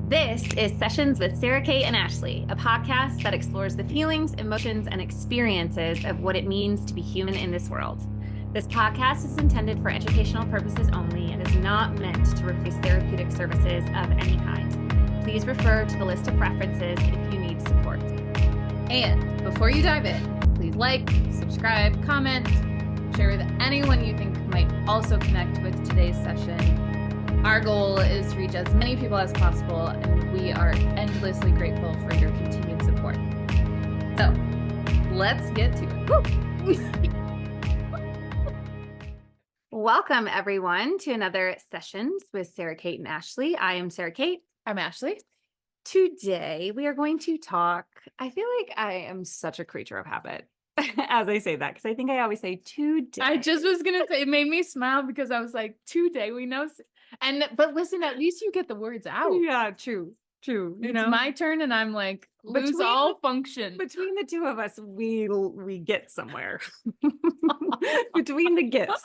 This is Sessions with Sara Cate and Ashley, a podcast that explores the feelings, emotions, and experiences of what it means to be human in this world. This podcast is intended for educational purposes only and is not meant to replace therapeutic services of any kind. Please refer to the list of references if you need support. And before you dive in, please like, subscribe, comment, share with anyone you think might also connect with today's session. Our goal is to reach as many people as possible, and we are endlessly grateful for your continued support. So, let's get to it. Welcome, everyone, to another Sessions with Sara Cate and Ashley. I am Sara Cate. I'm Ashley. Today, we are going to talk. I feel like I am such a creature of habit as I say that, because I think I always say today. I just was going to say, it made me smile because I was like, today we know. But listen, at least you get the words out. Yeah, true. It's my turn and I'm like, lose all function. Between the two of us, we get somewhere. Between the gifts.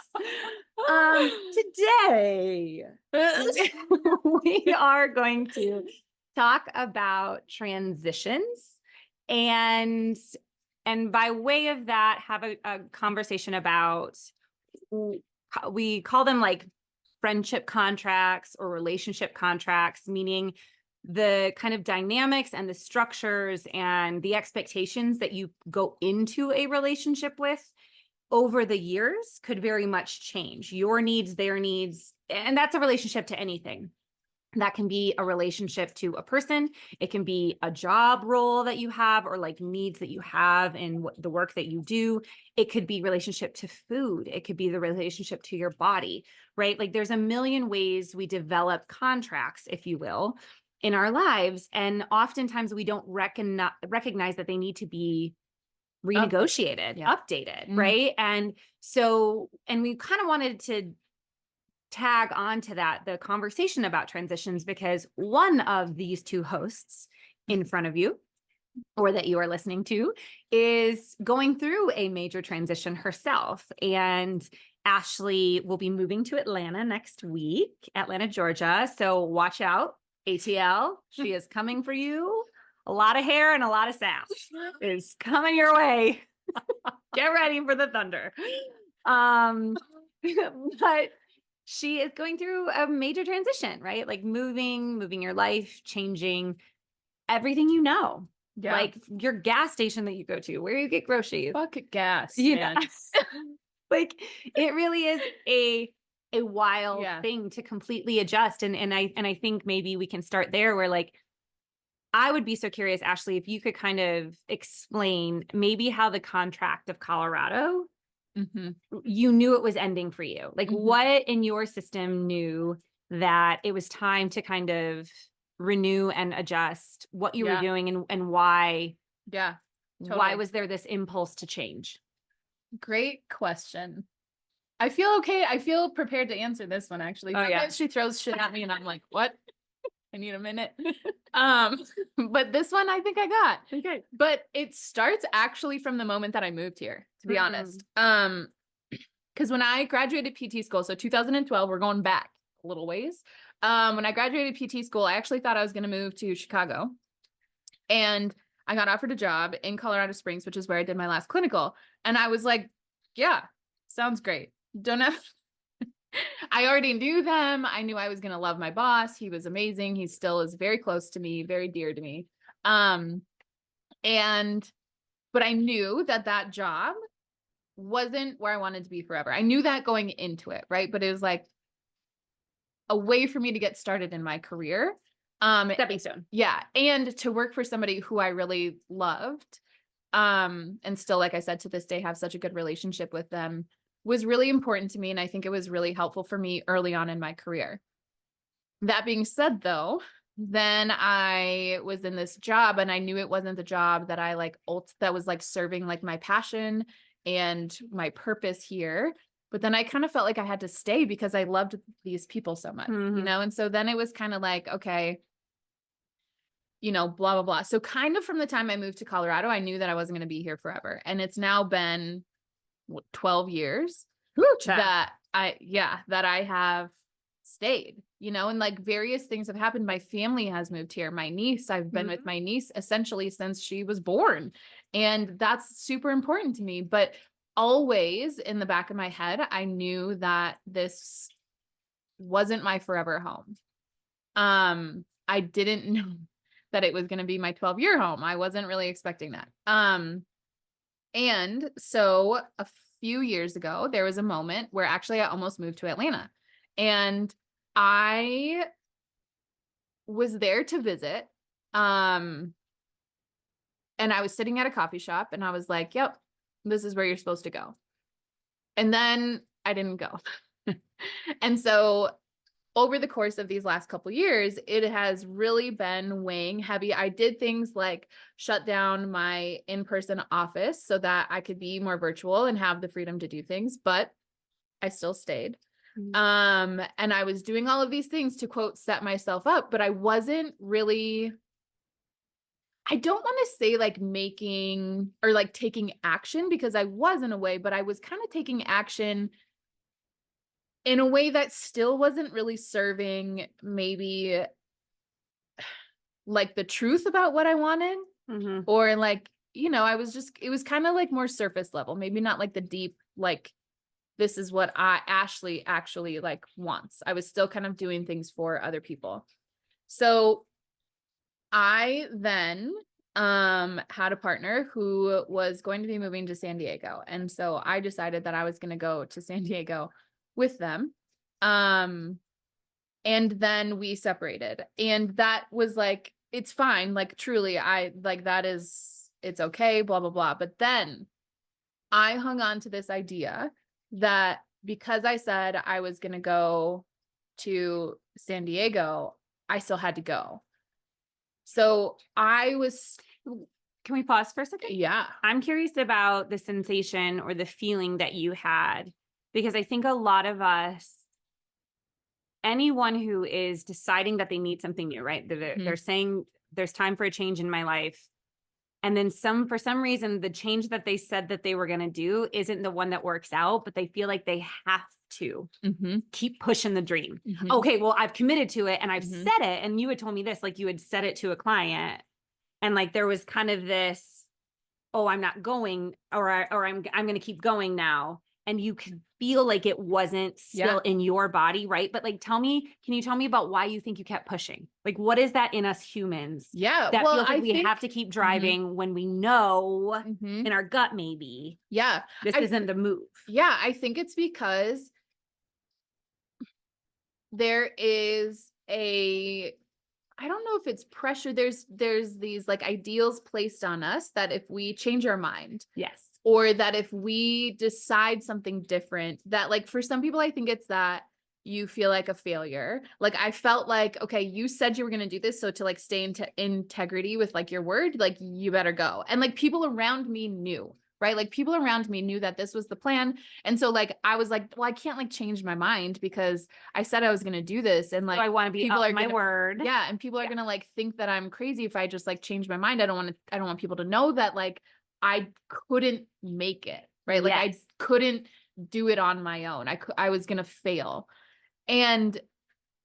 Today, we are going to talk about transitions and by way of that, have a conversation about, we call them like friendship contracts or relationship contracts, meaning the kind of dynamics and the structures and the expectations that you go into a relationship with over the years could very much change. Your needs, their needs, and that's a relationship to anything. That can be a relationship to a person. It can be a job role that you have or like needs that you have in the work that you do. It could be relationship to food. It could be the relationship to your body, right? Like there's a million ways we develop contracts, if you will, in our lives. And oftentimes we don't recognize that they need to be renegotiated, updated, right? And we kind of wanted to tag on to that, the conversation about transitions, because one of these two hosts in front of you or that you are listening to is going through a major transition herself. And Ashley will be moving to Atlanta next week, Atlanta, Georgia. So watch out, ATL. She is coming for you. A lot of hair and a lot of sass is coming your way. Get ready for the thunder. But she is going through a major transition, right? Like moving your life, changing everything you know. Yeah. Like your gas station that you go to, where you get groceries. Fuck gas. Like it really is a wild thing to completely adjust. And I think maybe we can start there where like I would be so curious, Ashley, if you could kind of explain maybe how the contract of Colorado you knew it was ending for you. Like what in your system knew that it was time to kind of renew and adjust what you were doing and why? Yeah. Totally. Why was there this impulse to change? Great question. I feel okay. I feel prepared to answer this one actually. Sometimes she throws shit at me and I'm like, what? I need a minute. But this one I think I got. Okay. But it starts actually from the moment that I moved here, to be honest. Because when I graduated PT school, so 2012, we're going back a little ways. When I graduated PT school, I actually thought I was going to move to Chicago. And I got offered a job in Colorado Springs, which is where I did my last clinical. And I was like, yeah, sounds great. Don't have I already knew them. I knew I was going to love my boss. He was amazing. He still is very close to me, very dear to me. But I knew that job wasn't where I wanted to be forever. I knew that going into it, right? But it was like a way for me to get started in my career. Stepping stone. Yeah. And to work for somebody who I really loved. And still, like I said, to this day, have such a good relationship with them was really important to me. And I think it was really helpful for me early on in my career. That being said, though, then I was in this job and I knew it wasn't the job that I that was like serving like my passion and my purpose here. But then I kind of felt like I had to stay because I loved these people so much, you know? And so then it was kind of like, okay, you know, blah, blah, blah. So kind of from the time I moved to Colorado, I knew that I wasn't going to be here forever. And it's now been 12 years that I have stayed. and like various things have happened. My family has moved here. My niece, I've been with my niece essentially since she was born. And that's super important to me. But always in the back of my head, I knew that this wasn't my forever home. I didn't know that it was going to be my 12-year home. I wasn't really expecting that. And so a few years ago, there was a moment where actually I almost moved to Atlanta, and I was there to visit. And I was sitting at a coffee shop and I was like, yep, this is where you're supposed to go. And then I didn't go. And so over the course of these last couple years, it has really been weighing heavy. I did things like shut down my in-person office so that I could be more virtual and have the freedom to do things, but I still stayed. And I was doing all of these things to, quote, set myself up, but I wasn't really, I don't want to say like making or like taking action, because I was in a way, but I was kind of taking action in a way that still wasn't really serving maybe like the truth about what I wanted, or like, I was just, it was kind of like more surface level, maybe not like the deep, like, this is what Ashley actually like wants. I was still kind of doing things for other people. So I then had a partner who was going to be moving to San Diego. And so I decided that I was going to go to San Diego with them. And then we separated, and that was like, it's fine. Like, truly, I like, it's okay, blah, blah, blah. But then I hung on to this idea that because I said I was going to go to San Diego, I still had to go. So can we pause for a second? Yeah. I'm curious about the sensation or the feeling that you had, because I think a lot of us, anyone who is deciding that they need something new, right? They're saying there's time for a change in my life. And then for some reason, the change that they said that they were going to do isn't the one that works out, but they feel like they have to keep pushing the dream. Okay, well, I've committed to it and I've said it. And you had told me this, like you had said it to a client, and like there was kind of this, oh, I'm not going, or I'm going to keep going now. And you could feel like it wasn't still in your body, right? But like, can you tell me about why you think you kept pushing? Like, what is that in us humans? Yeah. That feels like we have to keep driving when we know in our gut, maybe. Yeah. This isn't the move. Yeah. I think it's because there is I don't know if it's pressure. There's these like ideals placed on us that if we change our mind. Yes. Or that if we decide something different, that like for some people, I think it's that you feel like a failure. Like I felt like, okay, you said you were going to do this. So to like stay into integrity with like your word, like you better go. And like people around me knew, right? Like people around me knew that this was the plan. And so like, I was like, well, I can't like change my mind because I said I was going to do this. And like, so I want to be up my word. Yeah. And people are going to like think that I'm crazy if I just like change my mind. I don't want people to know that like I couldn't make it, right? Like I couldn't do it on my own. I was going to fail. And,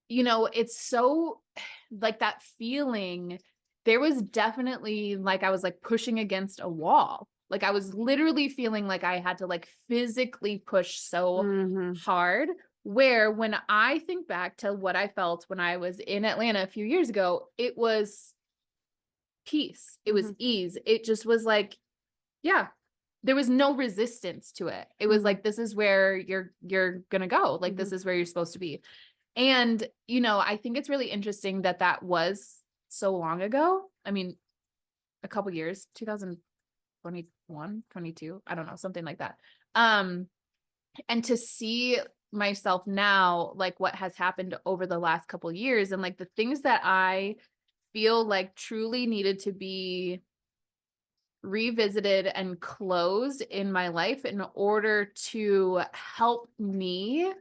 it's so like that feeling, there was definitely like, I was like pushing against a wall. Like I was literally feeling like I had to like physically push so hard, where when I think back to what I felt when I was in Atlanta a few years ago, it was peace. It was ease. It just was like, yeah, there was no resistance to it. It was like, this is where you're going to go. Like, this is where you're supposed to be. And, I think it's really interesting that that was so long ago. I mean, a couple years, 2021, 22, I don't know, something like that. And to see myself now, like what has happened over the last couple years, and like the things that I feel like truly needed to be revisited and closed in my life in order to help me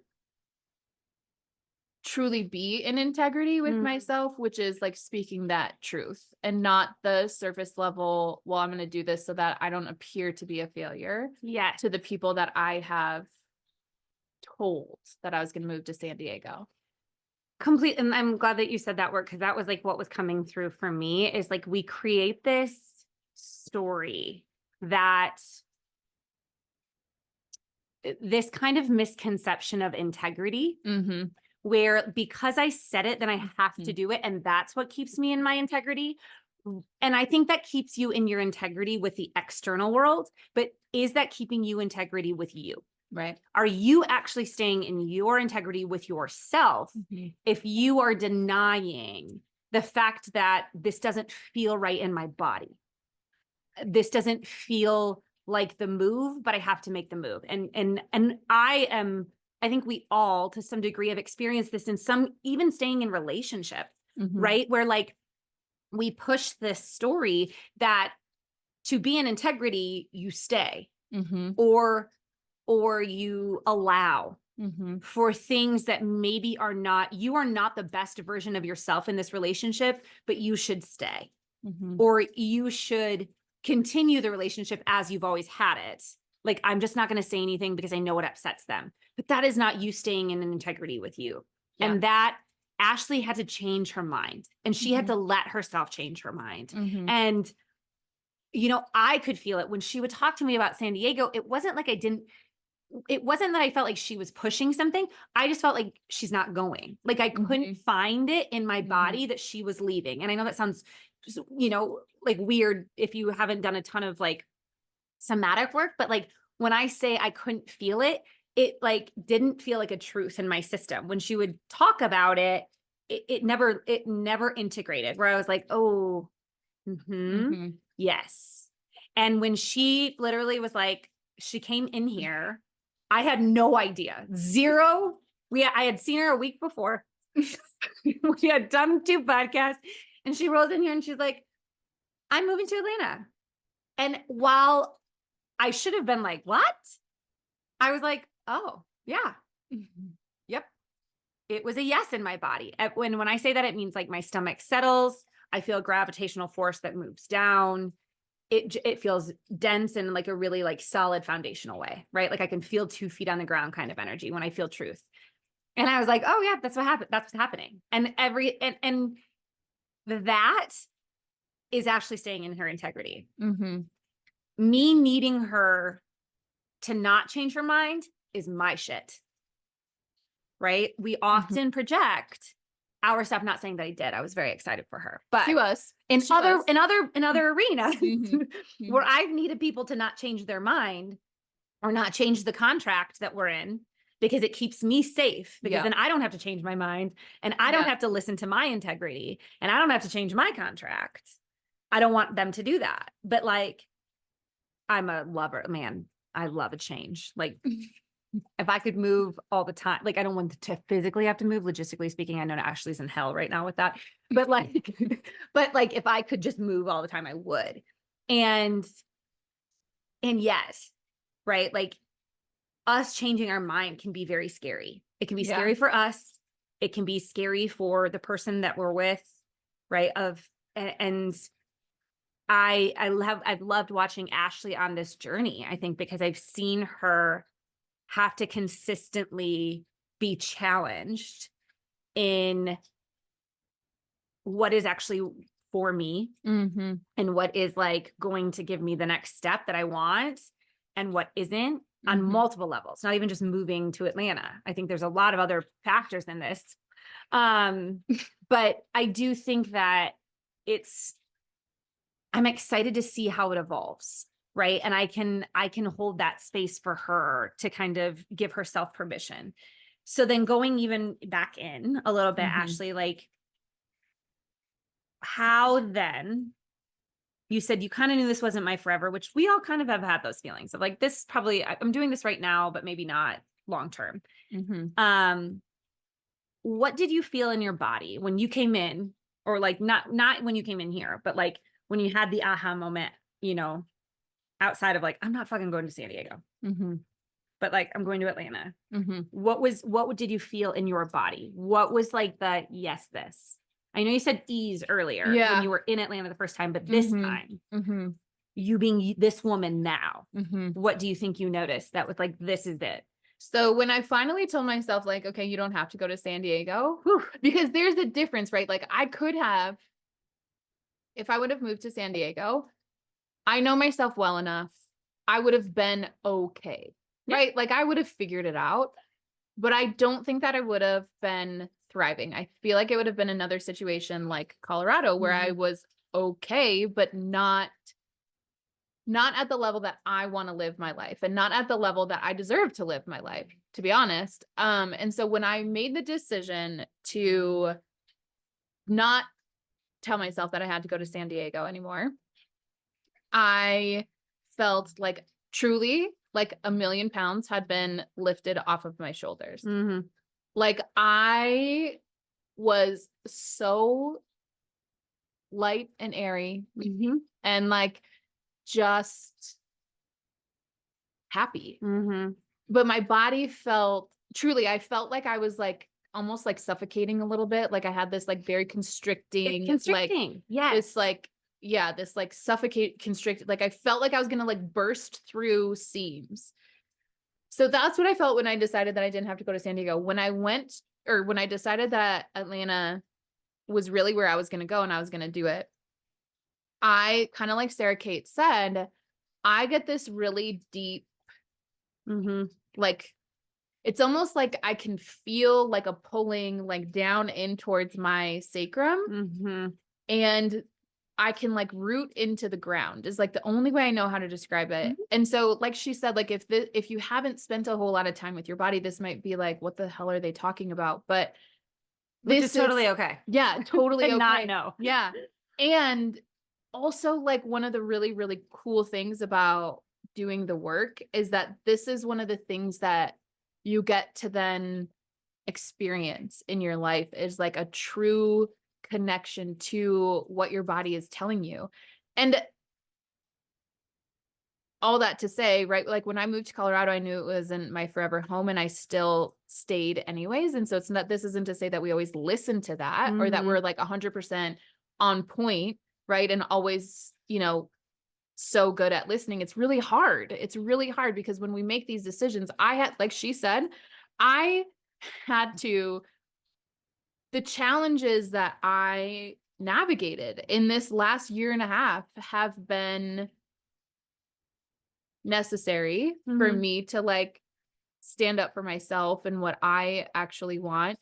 truly be in integrity with myself, which is like speaking that truth and not the surface level, well, I'm going to do this so that I don't appear to be a failure to the people that I have told that I was going to move to San Diego. Complete. And I'm glad that you said that word, because that was like what was coming through for me is like, we create this story that this kind of misconception of integrity, where because I said it, then I have to do it. And that's what keeps me in my integrity. And I think that keeps you in your integrity with the external world, but is that keeping you integrity with you? Right. Are you actually staying in your integrity with yourself if you are denying the fact that this doesn't feel right in my body? This doesn't feel like the move, but I have to make the move. And I think we all to some degree have experienced this in some, even staying in relationship, right? Where like we push this story that to be in integrity, you stay or you allow for things that maybe are not, you are not the best version of yourself in this relationship, but you should stay or you should continue the relationship as you've always had it. Like, I'm just not going to say anything because I know it upsets them, but that is not you staying in an integrity with you. Yeah. And that Ashley had to change her mind, and she had to let herself change her mind. And, you know, I could feel it when she would talk to me about San Diego. It wasn't like it wasn't that I felt like she was pushing something. I just felt like she's not going. Like I couldn't find it in my body that she was leaving. And I know that sounds, you know, like weird if you haven't done a ton of like somatic work, but like when I say I couldn't feel it, it like didn't feel like a truth in my system. When she would talk about it, it never integrated, where I was like, oh, yes. And when she literally was like, she came in here, I had no idea. Zero. I had seen her a week before. We had done 2 podcasts, and she rolls in here and she's like, I'm moving to Atlanta. And while I should have been like, what? I was like, oh, yeah. Yep. It was a yes in my body. When I say that, it means like my stomach settles. I feel a gravitational force that moves down. It feels dense in like a really like solid foundational way, right? Like I can feel 2 feet on the ground kind of energy when I feel truth. And I was like, oh yeah, that's what happened. That's what's happening. And and that is Ashley staying in her integrity. Me needing her to not change her mind is my shit, right? We often project our stuff, not saying that I did. I was very excited for her, but she was in other arenas where I've needed people to not change their mind or not change the contract that we're in, because it keeps me safe, because then I don't have to change my mind, and I don't have to listen to my integrity, and I don't have to change my contract. I don't want them to do that. But like, I'm a lover, man. I love a change. Like if I could move all the time, like I don't want to physically have to move, logistically speaking. I know Ashley's in hell right now with that, but like, if I could just move all the time, I would. And yet, right? Like us changing our mind can be very scary. It can be scary for us. It can be scary for the person that we're with, right? I've loved watching Ashley on this journey, I think, because I've seen her have to consistently be challenged in what is actually for me and what is like going to give me the next step that I want and what isn't, on multiple levels, not even just moving to Atlanta. I think there's a lot of other factors in this. But I do think that I'm excited to see how it evolves. Right. And I can hold that space for her to kind of give herself permission. So then going even back in a little bit, Ashley, like how then, you said you kind of knew this wasn't my forever, which we all kind of have had those feelings of like, this probably, I'm doing this right now, but maybe not long-term. What did you feel in your body when you came in, or like, not when you came in here, but like when you had the aha moment, you know, outside of like, I'm not fucking going to San Diego, but like, I'm going to Atlanta. What did you feel in your body? What was like the, yes, this, I know you said ease earlier when you were in Atlanta the first time, but this time, you being this woman now, what do you think you noticed that was like, this is it? So when I finally told myself like, okay, you don't have to go to San Diego, because there's a difference, right? Like I could have, if I would have moved to San Diego, I know myself well enough. I would have been okay, right? Like I would have figured it out, but I don't think that I would have been thriving. I feel like it would have been another situation like Colorado where I was okay, but not at the level that I want to live my life and not at the level that I deserve to live my life, to be honest. And so when I made the decision to not tell myself that I had to go to San Diego anymore, I felt like truly like 1,000,000 pounds had been lifted off of my shoulders. Like I was so light and airy and like just happy. But my body felt truly, I felt like I was like almost like suffocating a little bit. Like I had this like very constricting, like this like, yeah, this like suffocate constricted, like I felt like I was gonna like burst through seams. So that's what I felt when I decided that I didn't have to go to San Diego. When I decided that Atlanta was really where I was gonna go and I was gonna do it, I kind of like Sara Cate said, I get this really deep, like, it's almost like I can feel like a pulling like down in towards my sacrum and I can like root into the ground is like the only way I know how to describe it. And so like she said, like if you haven't spent a whole lot of time with your body, this might be like, what the hell are they talking about? But this is totally okay. Yeah, totally okay. Not know. Yeah. And also like one of the really, really cool things about doing the work is that this is one of the things that you get to then experience in your life is like a true connection to what your body is telling you. And all that to say, right? Like when I moved to Colorado, I knew it wasn't my forever home and I still stayed anyways. And so this isn't to say that we always listen to that or that we're like 100% on point, right? And always, so good at listening. It's really hard. It's really hard because when we make these decisions, like she said, I had to, the challenges that I navigated in this last year and a half have been necessary for me to like stand up for myself and what I actually want,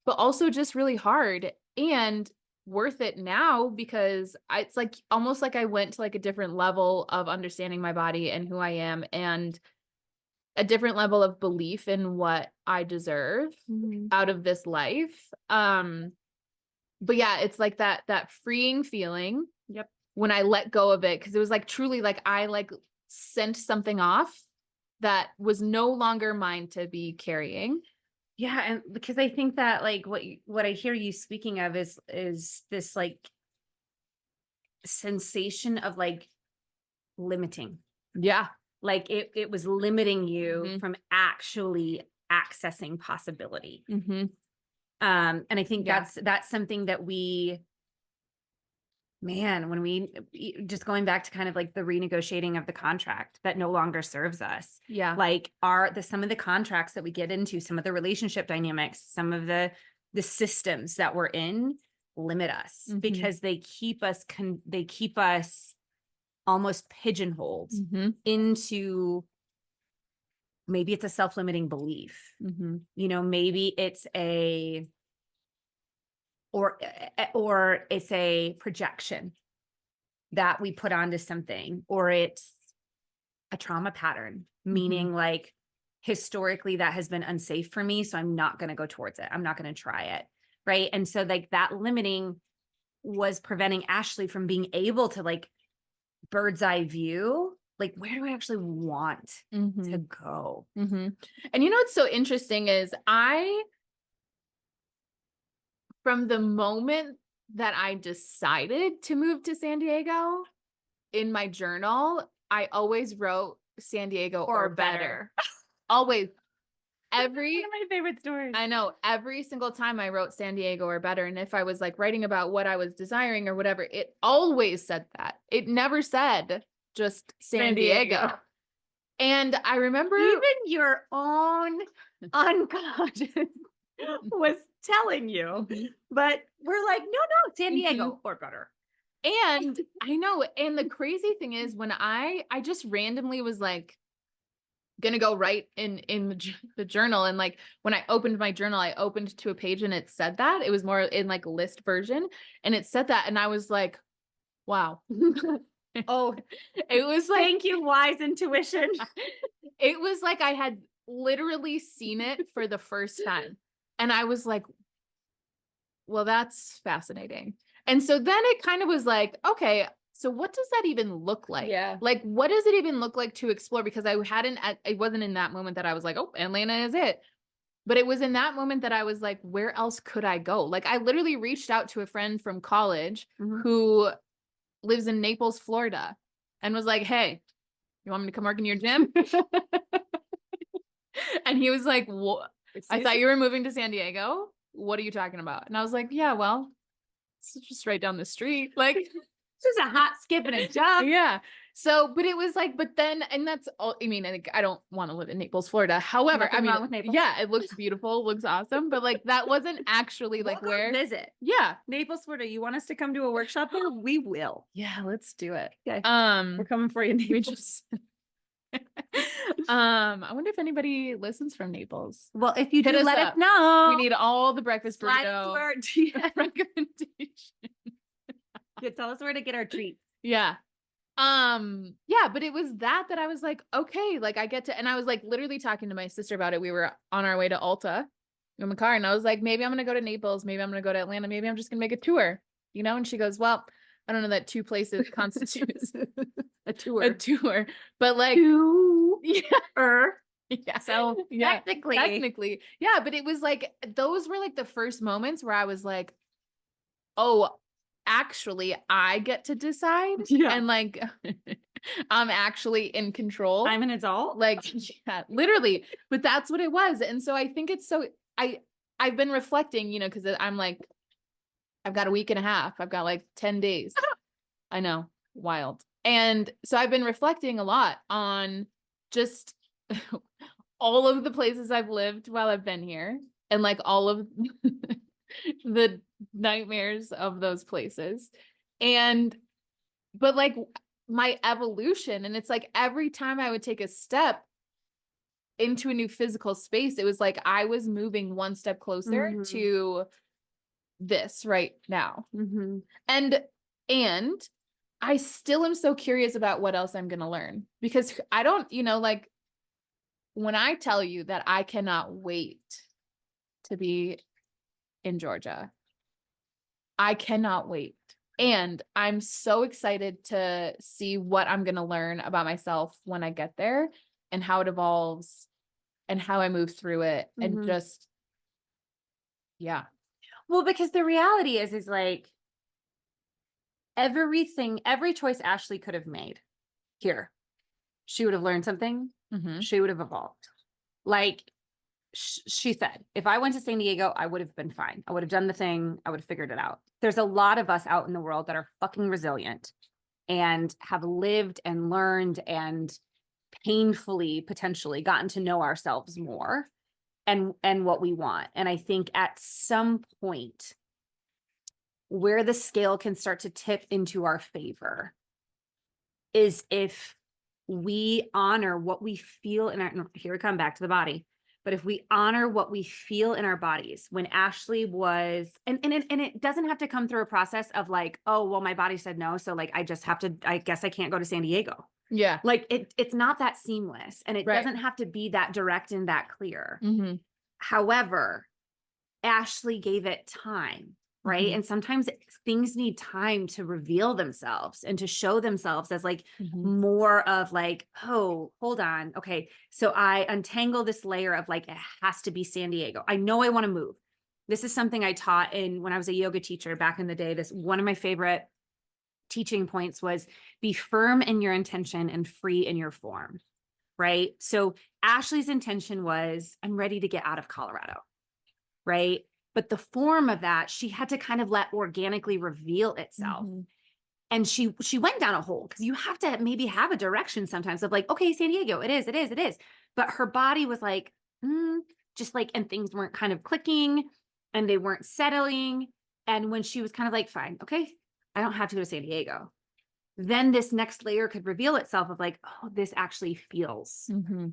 but also just really hard and worth it now because it's like almost like I went to like a different level of understanding my body and who I am and a different level of belief in what I deserve out of this life. But yeah, it's like that freeing feeling. Yep. When I let go of it, because it was like truly like I like sent something off that was no longer mine to be carrying. Yeah, and because I think that like what I hear you speaking of is this like sensation of like limiting. Yeah. Like it was limiting you from actually accessing possibility. And I think that's something that when we just going back to kind of like the renegotiating of the contract that no longer serves us. Yeah. Like some of the contracts that we get into, some of the relationship dynamics, some of the systems that we're in limit us because they keep us almost pigeonholed into, maybe it's a self-limiting belief. Maybe it's or it's a projection that we put onto something, or it's a trauma pattern, meaning like historically that has been unsafe for me. So I'm not going to go towards it. I'm not going to try it. Right. And so like that limiting was preventing Ashley from being able to like bird's eye view, like where do I actually want to go? And what's so interesting is from the moment that I decided to move to San Diego, in my journal, I always wrote San Diego or better. Always. One of my favorite stories. I know. Every single time I wrote San Diego or better. And if I was like writing about what I was desiring or whatever, it always said that. It never said just San Diego. And I remember even your own unconscious was telling you, but we're like, no, San Diego or better. And I know. And the crazy thing is when I just randomly was like, gonna go write in the journal, and like when I opened my journal, I opened to a page and it said that it was more in like list version, and it said that, and I was like, wow. Oh, it was like, thank you, wise intuition. It was like I had literally seen it for the first time, and I was like, well, that's fascinating. And so then it kind of was like, okay, so what does that even look like? Yeah. Like, what does it even look like to explore? Because it wasn't in that moment that I was like, oh, Atlanta is it. But it was in that moment that I was like, where else could I go? Like, I literally reached out to a friend from college who lives in Naples, Florida, and was like, hey, you want me to come work in your gym? And he was like, what? I thought you were moving to San Diego. What are you talking about? And I was like, yeah, well, it's just right down the street. Like, just a hot skip and a jump. Yeah. So, but it was like, but then, and that's all, I mean, I don't want to live in Naples, Florida. However, Nothing wrong with Naples. yeah, it looks beautiful, looks awesome, but like, that wasn't actually like where. Visit. Yeah. Naples, Florida. You want us to come to a workshop there? We will. Yeah, let's do it. Okay. We're coming for you, Naples. We just, I wonder if anybody listens from Naples. Well, if you Hit do, us let up. us know. We need all the breakfast Slide burrito into our recommendations. Yeah, tell us where to get our treats. Yeah. Yeah, but it was that I was like, okay, like I get to, and I was like literally talking to my sister about it. We were on our way to Alta in the car, and I was like, maybe I'm going to go to Naples. Maybe I'm going to go to Atlanta. Maybe I'm just going to make a tour, you know? And she goes, well, I don't know that 2 places constitutes a tour, but like, yeah. So yeah, technically, yeah. But it was like, those were like the first moments where I was like, oh, actually, I get to decide. Yeah. And like, I'm actually in control. I'm an adult. Like, yeah, literally. But that's what it was. And so I think it's so, I've been reflecting, you know, because I'm like, I've got a week and a half. I've got like 10 days. I know, wild. And so I've been reflecting a lot on just all of the places I've lived while I've been here, and like all of the nightmares of those places. But like my evolution, and it's like every time I would take a step into a new physical space, it was like I was moving one step closer to this right now. And I still am so curious about what else I'm going to learn, because I don't, you know, like when I tell you that I cannot wait to be in Georgia, I cannot wait. And I'm so excited to see what I'm going to learn about myself when I get there, and how it evolves and how I move through it. And just, yeah. Well, because the reality is like every choice Ashley could have made here, she would have learned something. She would have evolved. Like she said, if I went to San Diego, I would have been fine. I would have done the thing. I would have figured it out. There's a lot of us out in the world that are fucking resilient and have lived and learned and painfully, potentially gotten to know ourselves more and what we want. And I think at some point where the scale can start to tip into our favor is if we honor what we feel in our, here we come back to the body, but if we honor what we feel in our bodies. When Ashley was, and it doesn't have to come through a process of like, oh, well, my body said no, so like I just have to, I guess I can't go to San Diego. Yeah. Like it's not that seamless, and it doesn't have to be that direct and that clear. However, Ashley gave it time, right? And sometimes things need time to reveal themselves and to show themselves as like more of like, oh, hold on. Okay. So I untangle this layer of like, it has to be San Diego. I know I want to move. This is something I taught when I was a yoga teacher back in the day. This one of my favorite teaching points was be firm in your intention and free in your form, right? So Ashley's intention was, I'm ready to get out of Colorado, right? But the form of that, she had to kind of let organically reveal itself. And she went down a hole, because you have to maybe have a direction sometimes of like, okay, San Diego, it is. But her body was like, just like, and things weren't kind of clicking and they weren't settling. And when she was kind of like, fine, okay, I don't have to go to San Diego, then this next layer could reveal itself of like, oh, this actually feels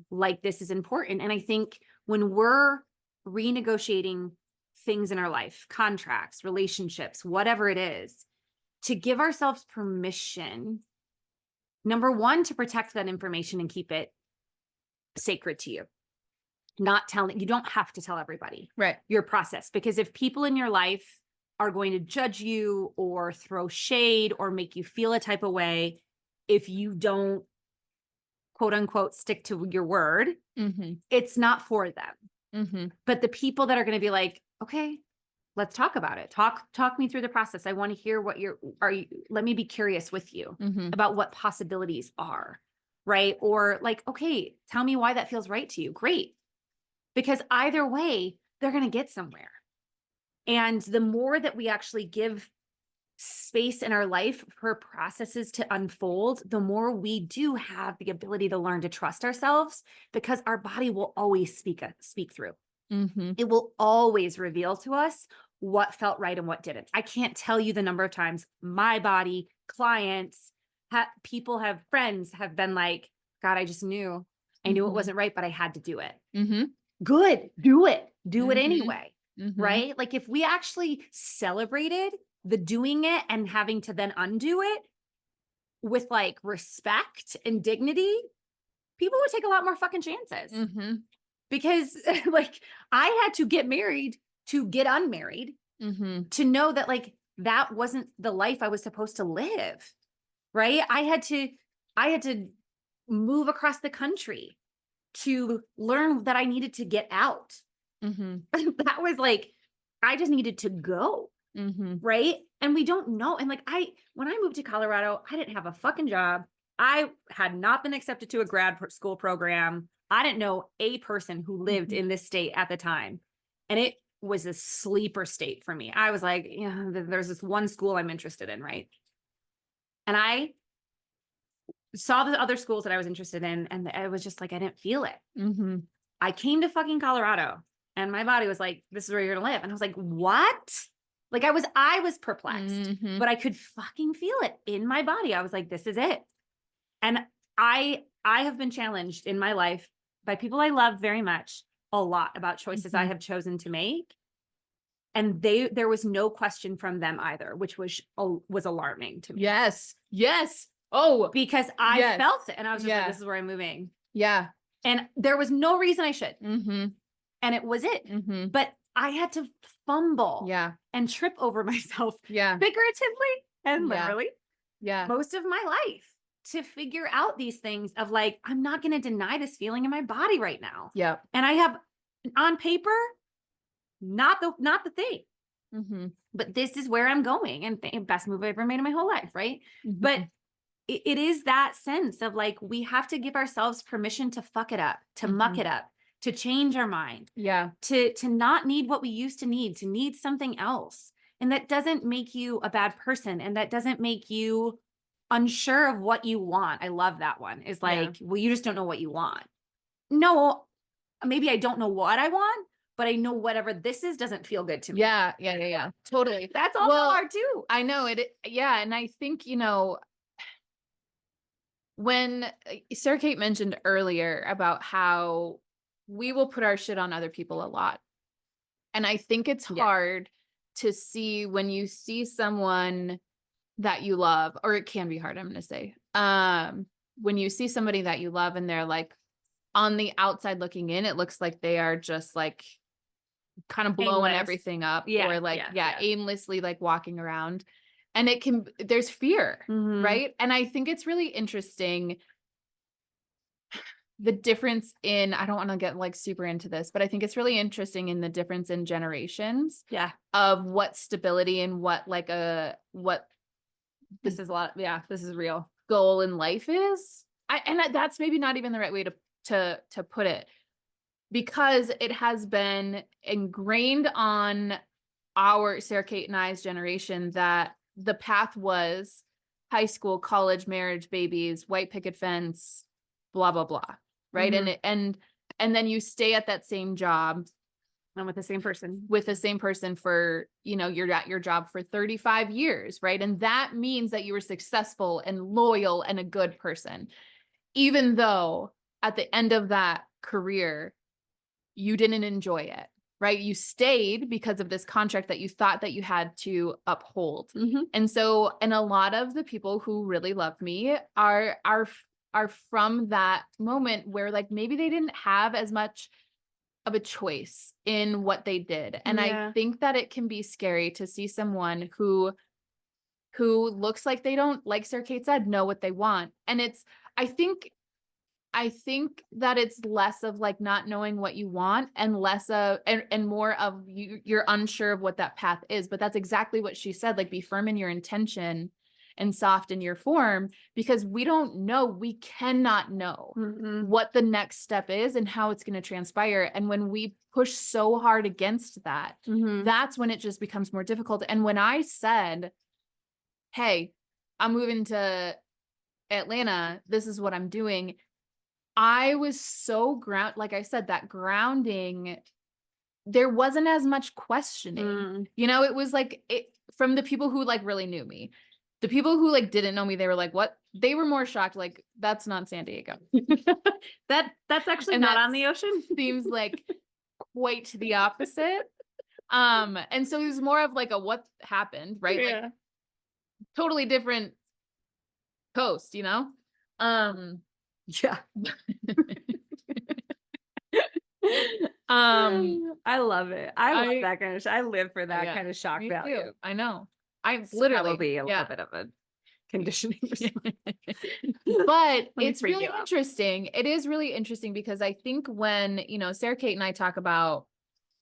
like this is important. And I think when we're renegotiating things in our life, contracts, relationships, whatever it is, to give ourselves permission, number one, to protect that information and keep it sacred to you. Not telling, you don't have to tell everybody your process, because if people in your life are going to judge you or throw shade or make you feel a type of way, if you don't, quote unquote, stick to your word, it's not for them. But the people that are going to be like, okay, let's talk about it. Talk me through the process. I want to hear what let me be curious with you about what possibilities are, right? Or like, okay, tell me why that feels right to you. Great. Because either way, they're going to get somewhere. And the more that we actually give space in our life for processes to unfold, the more we do have the ability to learn to trust ourselves, because our body will always speak through. It will always reveal to us what felt right and what didn't. I can't tell you the number of times my body, clients, people have, friends have been like, God, I just knew. I knew it wasn't right, but I had to do it. Good. Do it anyway. Right? Like if we actually celebrated the doing it and having to then undo it with like respect and dignity, people would take a lot more fucking chances. Because like I had to get married to get unmarried, to know that like that wasn't the life I was supposed to live. Right? I had to move across the country to learn that I needed to get out. That was like, I just needed to go. Right. And we don't know. And like, when I moved to Colorado, I didn't have a fucking job. I had not been accepted to a grad school program. I didn't know a person who lived in this state at the time. And it was a sleeper state for me. I was like, yeah, there's this one school I'm interested in. Right. And I saw the other schools that I was interested in, and I was just like, I didn't feel it. I came to fucking Colorado and my body was like, this is where you're gonna live. And I was like, what? Like I was perplexed, but I could fucking feel it in my body. I was like, this is it. And I have been challenged in my life by people I love very much a lot about choices I have chosen to make. And there was no question from them either, which was alarming to me. Yes. Oh, because I felt it. And I was just like, this is where I'm moving. Yeah. And there was no reason I should. And it was it. But I had to fumble and trip over myself figuratively and literally most of my life to figure out these things of like, I'm not going to deny this feeling in my body right now. And I have on paper, not the thing, but this is where I'm going, and best move I ever made in my whole life. Right. But it is that sense of like, we have to give ourselves permission to fuck it up, to muck it up, to change our mind, to not need what we used to need something else. And that doesn't make you a bad person. And that doesn't make you unsure of what you want. I love that one. Is like, well, you just don't know what you want. No, maybe I don't know what I want, but I know whatever this is doesn't feel good to me. Yeah. Totally. That's also hard too. I know it. Yeah. And I think, when Sara Cate mentioned earlier about how we will put our shit on other people a lot. And I think it's hard to see when you see someone that you love, or it can be hard, I'm going to say, when you see somebody that you love and they're like on the outside looking in, it looks like they are just like kind of blowing everything up or like, aimlessly like walking around. And there's fear, right? And I think it's really interesting, the difference in, I don't want to get like super into this, but I think it's really interesting in the difference in generations of what stability and what this is a lot. Yeah, this is real goal in life is. And that's maybe not even the right way to put it, because it has been ingrained on our Sara Cate and I's generation that the path was high school, college, marriage, babies, white picket fence, blah, blah, blah. Right. And then you stay at that same job. And with the same person for, you're at your job for 35 years. Right. And that means that you were successful and loyal and a good person, even though at the end of that career, you didn't enjoy it. Right. You stayed because of this contract that you thought that you had to uphold. And so, and a lot of the people who really love me are from that moment where like, maybe they didn't have as much of a choice in what they did. And I think that it can be scary to see someone who looks like they don't, like Sara Cate said, know what they want. And I think that it's less of like not knowing what you want and less of, and more of you're unsure of what that path is. But that's exactly what she said, like be firm in your intention and soft in your form, because we don't know, we cannot know what the next step is and how it's going to transpire. And when we push so hard against that, that's when it just becomes more difficult. And when I said, hey, I'm moving to Atlanta, this is what I'm doing, I was so like I said, that grounding, there wasn't as much questioning, it was like from the people who like really knew me. The people who like didn't know me, they were like, what? They were more shocked. Like, that's not San Diego. That's actually not on the ocean. Seems like quite the opposite. And so it was more of like a what happened, right? Yeah. Like totally different coast, Yeah. I love it. I love that kind of I live for that kind of shock value. Too. I know. I It's literally probably a little bit of a conditioning. But it's really interesting. It is really interesting because I think when, Sara Cate and I talk about,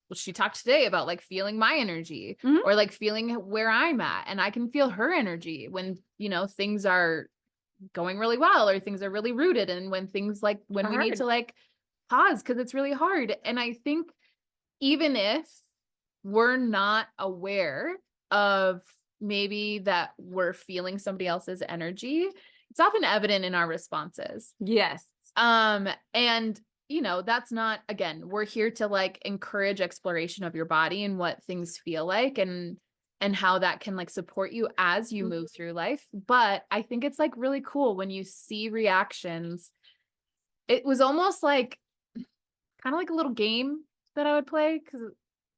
well, she talked today about like feeling my energy or like feeling where I'm at, and I can feel her energy when, things are going really well or things are really rooted, and when things like when we need to like pause because it's really hard. And I think even if we're not aware of maybe that we're feeling somebody else's energy, it's often evident in our responses. Yes. And that's not, again, we're here to like encourage exploration of your body and what things feel like and how that can like support you as you move through life. But I think it's like really cool when you see reactions. It was almost like kind of like a little game that I would play because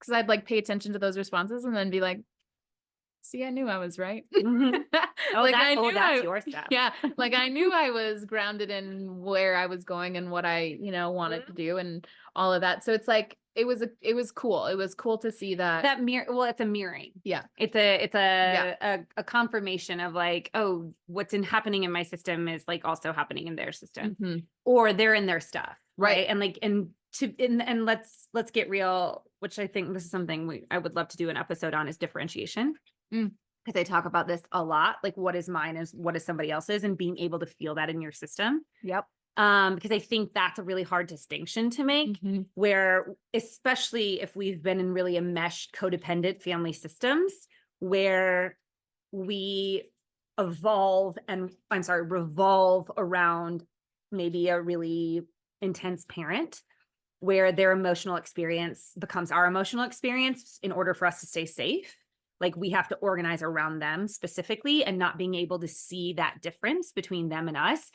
I'd like pay attention to those responses and then be like, see, I knew I was right. That's your stuff. Yeah. Like I knew I was grounded in where I was going and what I, wanted to do and all of that. So it's like, it was cool. It was cool to see that it's a mirroring. Yeah. It's a confirmation of like, oh, what's happening in my system is like also happening in their system or they're in their stuff. Right. And like, and let's get real, which I think this is something I would love to do an episode on is differentiation. Because I talk about this a lot, like what is mine is what is somebody else's and being able to feel that in your system. Yep. Because I think that's a really hard distinction to make where, especially if we've been in really enmeshed codependent family systems where we revolve around maybe a really intense parent where their emotional experience becomes our emotional experience in order for us to stay safe. Like we have to organize around them specifically and not being able to see that difference between them and us.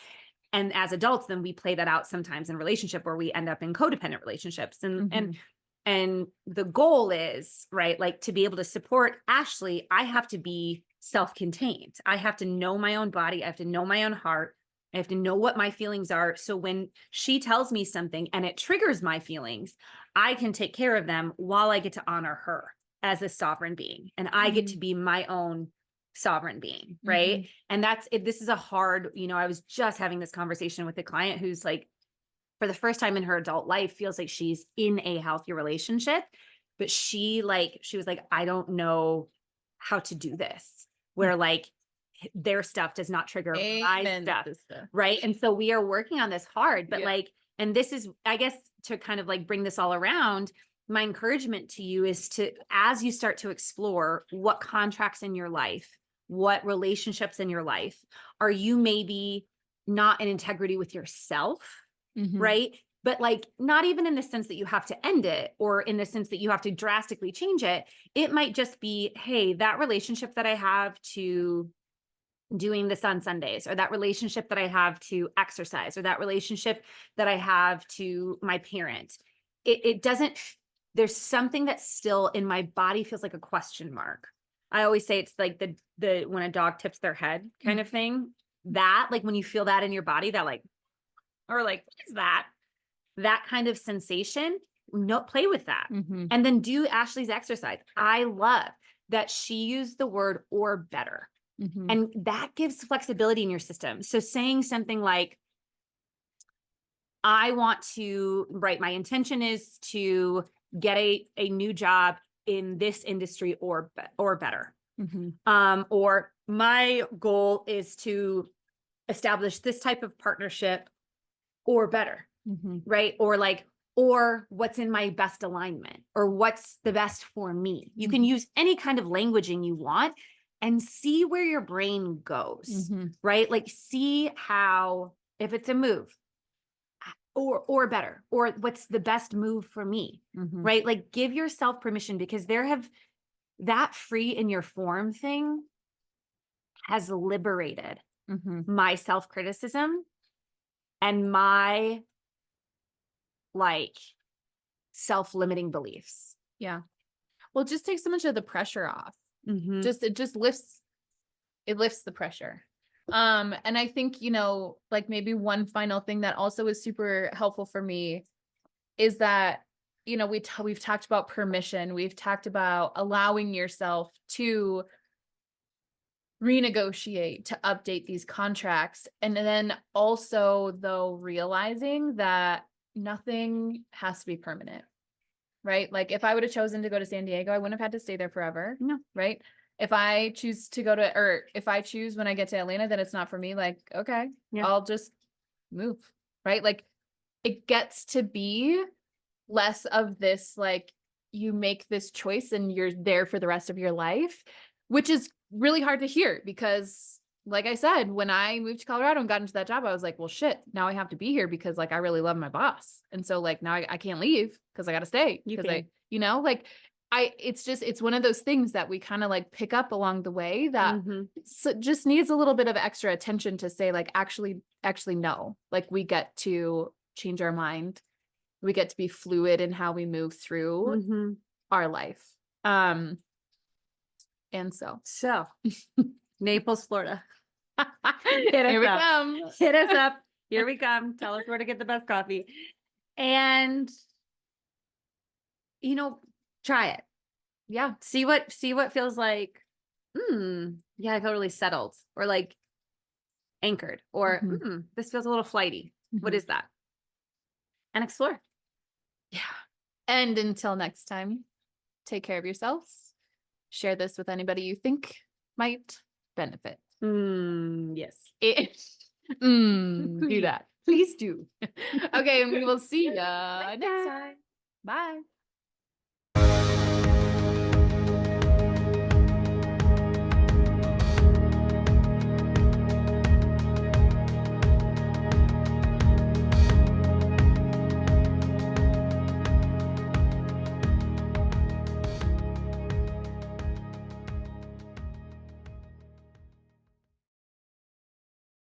And as adults, then we play that out sometimes in relationship where we end up in codependent relationships. And the goal is, right, like to be able to support Ashley, I have to be self-contained. I have to know my own body. I have to know my own heart. I have to know what my feelings are. So when she tells me something and it triggers my feelings, I can take care of them while I get to honor her as a sovereign being. And I get to be my own sovereign being. Right. And that's it. This is a hard, I was just having this conversation with a client who's like, for the first time in her adult life, feels like she's in a healthy relationship, but she was like, I don't know how to do this, where like their stuff does not trigger my stuff. Right. And so we are working on this hard, but and this is, I guess, to kind of like bring this all around, my encouragement to you is to, as you start to explore what contracts in your life what relationships in your life are you maybe not in integrity with yourself, right? But like, not even in the sense that you have to end it or in the sense that you have to drastically change it. It might just be, hey, that relationship that I have to doing this on Sundays, or that relationship that I have to exercise, or that relationship that I have to my parent, it doesn't, there's something that's still in my body feels like a question mark. I always say it's like the when a dog tips their head kind of thing, that like when you feel that in your body, that like, or like, what is that? That kind of sensation, no, play with that. And then do Ashley's exercise. I love that she used the word or better. And that gives flexibility in your system. So saying something like, I want to, right, my intention is to get a new job in this industry or better. Or my goal is to establish this type of partnership or better, right? Or like, or what's in my best alignment, or what's the best for me. You can use any kind of languaging you want and see where your brain goes, right? Like see how, if it's a move or better, or what's the best move for me, right? Like give yourself permission, because that free in your form thing has liberated my self-criticism and my like self-limiting beliefs. Yeah. Well, it just takes so much of the pressure off. It just lifts the pressure. And I think, like maybe one final thing that also is super helpful for me is that, we've talked about permission. We've talked about allowing yourself to renegotiate, to update these contracts. And then also though, realizing that nothing has to be permanent, right? Like if I would have chosen to go to San Diego, I wouldn't have had to stay there forever. No. Right. If I choose to go to, or if I choose when I get to Atlanta that it's not for me, like, okay, I'll just move. Right. Like it gets to be less of this, like you make this choice and you're there for the rest of your life, which is really hard to hear because like I said, when I moved to Colorado and got into that job, I was like, well, shit, now I have to be here because like, I really love my boss. And so like, now I can't leave because I got to stay because it's one of those things that we kind of like pick up along the way that just needs a little bit of extra attention to say like, actually no, like we get to change our mind. We get to be fluid in how we move through our life. And so Naples, Florida. Here we come. Hit us up. Here we come. Tell us where to get the best coffee. And try it. Yeah. See what feels like, yeah, I feel really settled, or like anchored, or this feels a little flighty. What is that? And explore. Yeah. And until next time, take care of yourselves. Share this with anybody you think might benefit. Yes. Do that. Please do. Okay, and we will see ya next time. Bye.